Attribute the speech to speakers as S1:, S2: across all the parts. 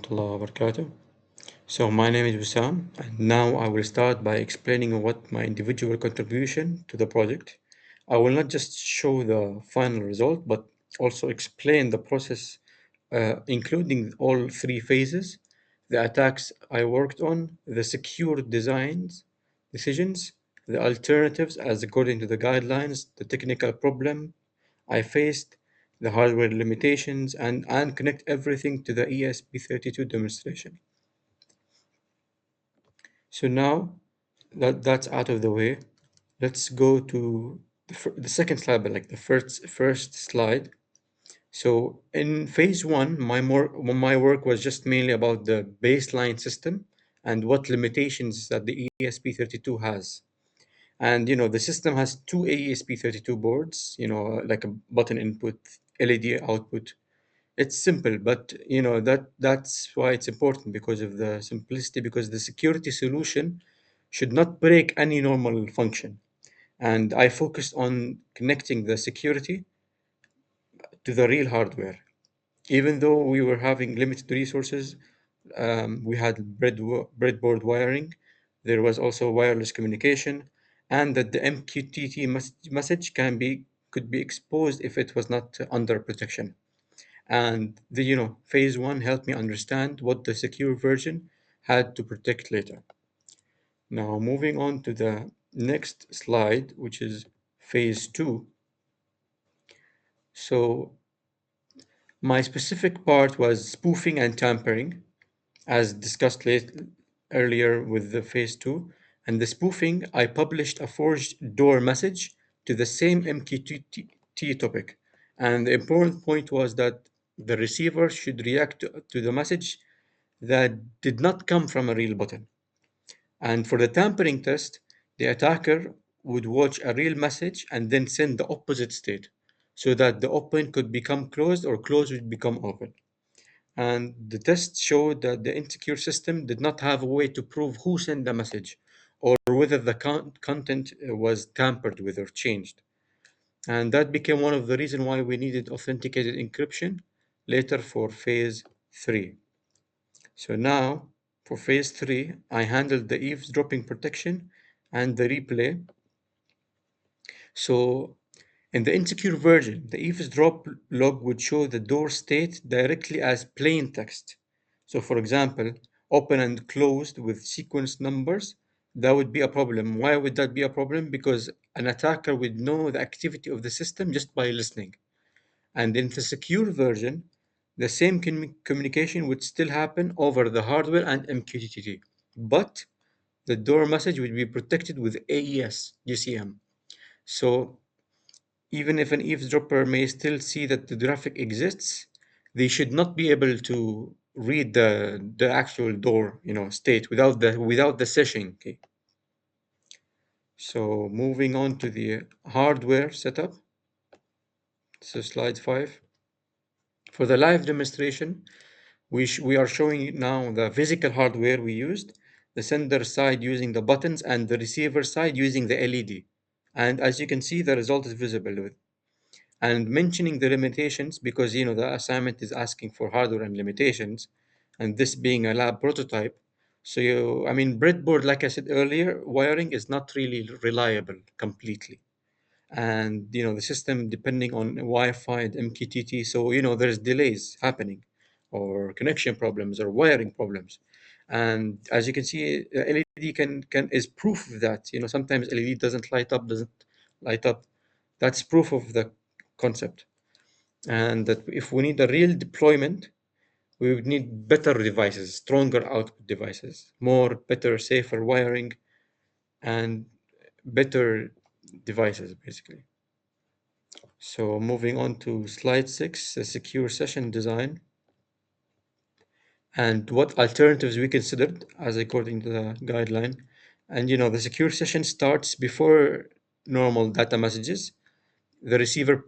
S1: Warahmatullahi wabarakatuh. So my name is Wissam, and now I will start by explaining what my individual contribution to the project. I will not just show the final result, but also explain the process, including all three phases, the attacks I worked on, the secure designs, decisions, the alternatives as according to the guidelines, the technical problem I faced, the hardware limitations, and connect everything to the ESP32 demonstration. So now that that's out of the way, let's go to the second slide, but like the first slide. So in phase one, my work was just mainly about the baseline system and what limitations that the ESP32 has. And the system has two ESP32 boards, like a button input, LED output. It's simple, but that's why it's important because of the simplicity, because the security solution should not break any normal function. And I focused on connecting the security to the real hardware. Even though we were having limited resources, we had breadboard wiring, there was also wireless communication, and that the MQTT message could be exposed if it was not under protection. And the phase one helped me understand what the secure version had to protect later. Now moving on to the next slide, which is phase two. So my specific part was spoofing and tampering, as discussed earlier with the phase two. And the spoofing, I published a forged door message to the same MQTT topic. And the important point was that the receiver should react to the message that did not come from a real button. And for the tampering test, the attacker would watch a real message and then send the opposite state so that the open could become closed or closed would become open. And the test showed that the insecure system did not have a way to prove who sent the message or whether the content was tampered with or changed. And that became one of the reasons why we needed authenticated encryption later for phase 3. So now, for phase 3, I handled the eavesdropping protection and the replay. So in the insecure version, the eavesdrop log would show the door state directly as plain text. So for example, open and closed with sequence numbers, that would be a problem. Why would that be a problem? Because an attacker would know the activity of the system just by listening. And in the secure version, the same communication would still happen over the hardware and MQTT, but the door message would be protected with AES GCM. So even if an eavesdropper may still see that the graphic exists, they should not be able to read the actual door, state without the session key. So moving on to the hardware setup. So slide 5. For the live demonstration, we are showing now the physical hardware we used, the sender side using the buttons and the receiver side using the LED. And as you can see, the result is visible with and mentioning the limitations because the assignment is asking for hardware and limitations, and this being a lab prototype. So breadboard, like I said earlier, wiring is not really reliable completely, and the system depending on Wi-Fi and MQTT, so there's delays happening or connection problems or wiring problems. And as you can see, LED can is proof of that. Sometimes LED doesn't light up. That's proof of the concept. And that if we need a real deployment, we would need better devices, stronger output devices, more better, safer wiring, and better devices, basically. So moving on to slide 6, a secure session design, and what alternatives we considered as according to the guideline. And the secure session starts before normal data messages. The receiver,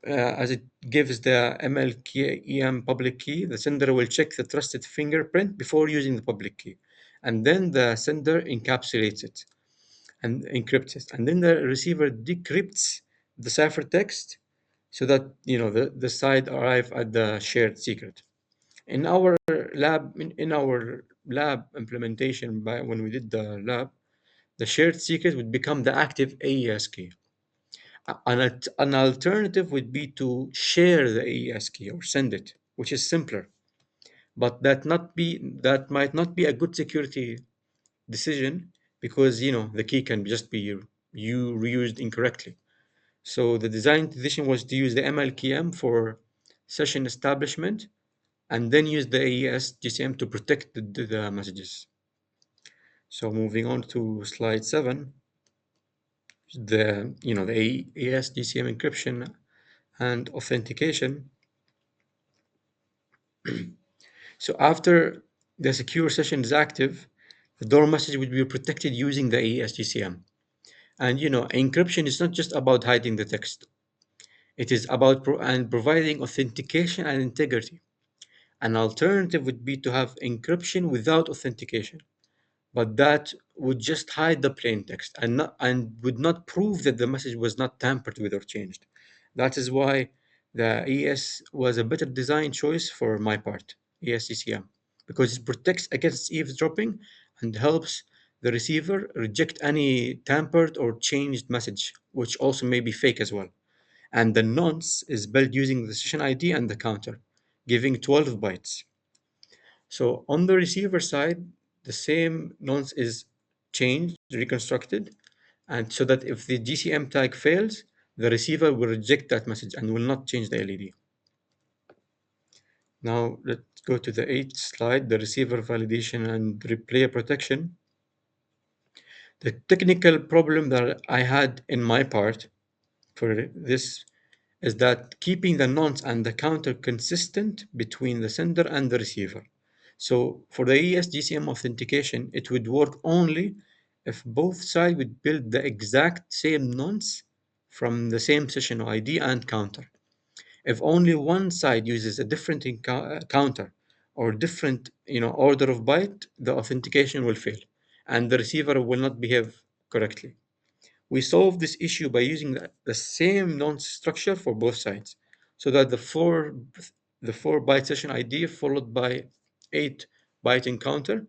S1: as it gives the MLKEM public key, the sender will check the trusted fingerprint before using the public key. And then the sender encapsulates it and encrypts it. And then the receiver decrypts the ciphertext so that the side arrive at the shared secret. In our in our lab implementation, when we did the lab, the shared secret would become the active AES key. An alternative would be to share the AES key or send it, which is simpler, but that might not be a good security decision because the key can just be you reused incorrectly. So the design decision was to use the MLKM for session establishment and then use the AES GCM to protect the messages. So moving on to slide 7, the AES GCM encryption and authentication. So after the secure session is active, the door message will be protected using the AES GCM. And encryption is not just about hiding the text. It is about providing authentication and integrity. An alternative would be to have encryption without authentication, but that would just hide the plain text and would not prove that the message was not tampered with or changed. That is why the ES was a better design choice for my part, ESCCM, because it protects against eavesdropping and helps the receiver reject any tampered or changed message, which also may be fake as well. And the nonce is built using the session ID and the counter, giving 12 bytes. So on the receiver side, the same nonce is changed, reconstructed, and so that if the GCM tag fails, the receiver will reject that message and will not change the LED. Now let's go to the 8th slide, the receiver validation and replay protection. The technical problem that I had in my part for this is that keeping the nonce and the counter consistent between the sender and the receiver. So for the ESGCM authentication, it would work only if both sides would build the exact same nonce from the same session ID and counter. If only one side uses a different counter or different order of byte, the authentication will fail and the receiver will not behave correctly. We solve this issue by using the same nonce structure for both sides, so that the four byte session ID followed by 8 byte encounter,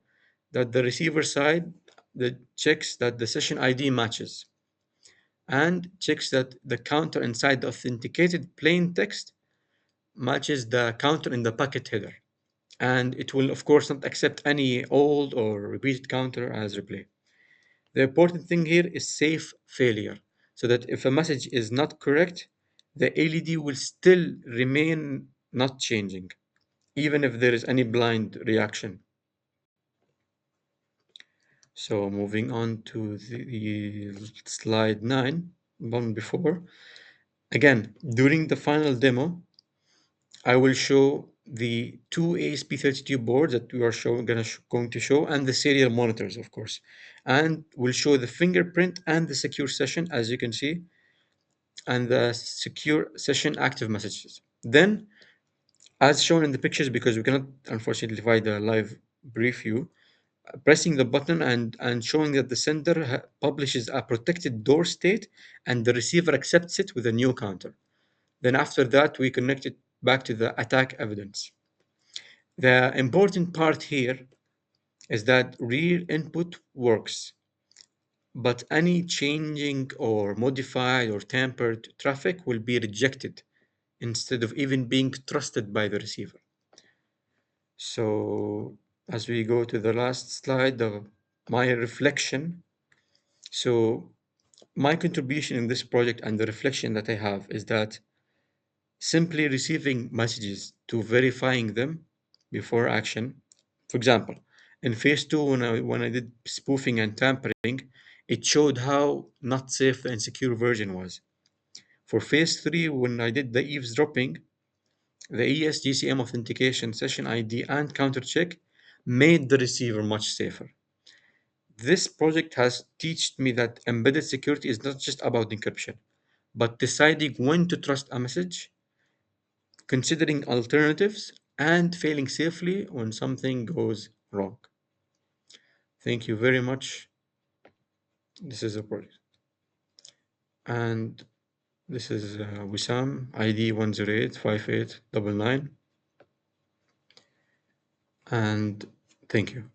S1: that the receiver side that checks that the session ID matches and checks that the counter inside the authenticated plain text matches the counter in the packet header. And it will of course not accept any old or repeated counter as replay. The important thing here is safe failure, so that if a message is not correct, the LED will still remain not changing, even if there is any blind reaction. So moving on to the slide 9, one before. Again, during the final demo, I will show the two ASP32 boards that we are going to show, and the serial monitors, of course. And we'll show the fingerprint and the secure session, as you can see, and the secure session active messages. Then, as shown in the pictures, because we cannot unfortunately provide a live brief view, pressing the button and showing that the sender publishes a protected door state and the receiver accepts it with a new counter. Then after that, we connect it back to the attack evidence. The important part here is that real input works, but any changing or modified or tampered traffic will be rejected instead of even being trusted by the receiver. So as we go to the last slide, my reflection. So my contribution in this project and the reflection that I have is that simply receiving messages to verifying them before action. For example, in phase 2, when I did spoofing and tampering, it showed how not safe the insecure version was. For phase 3, when I did the eavesdropping, the ESGCM authentication session ID and counter check made the receiver much safer. This project has taught me that embedded security is not just about encryption, but deciding when to trust a message, considering alternatives, and failing safely when something goes wrong. Thank you very much. This is a project. And this is Wissam, ID 1085899. and thank you.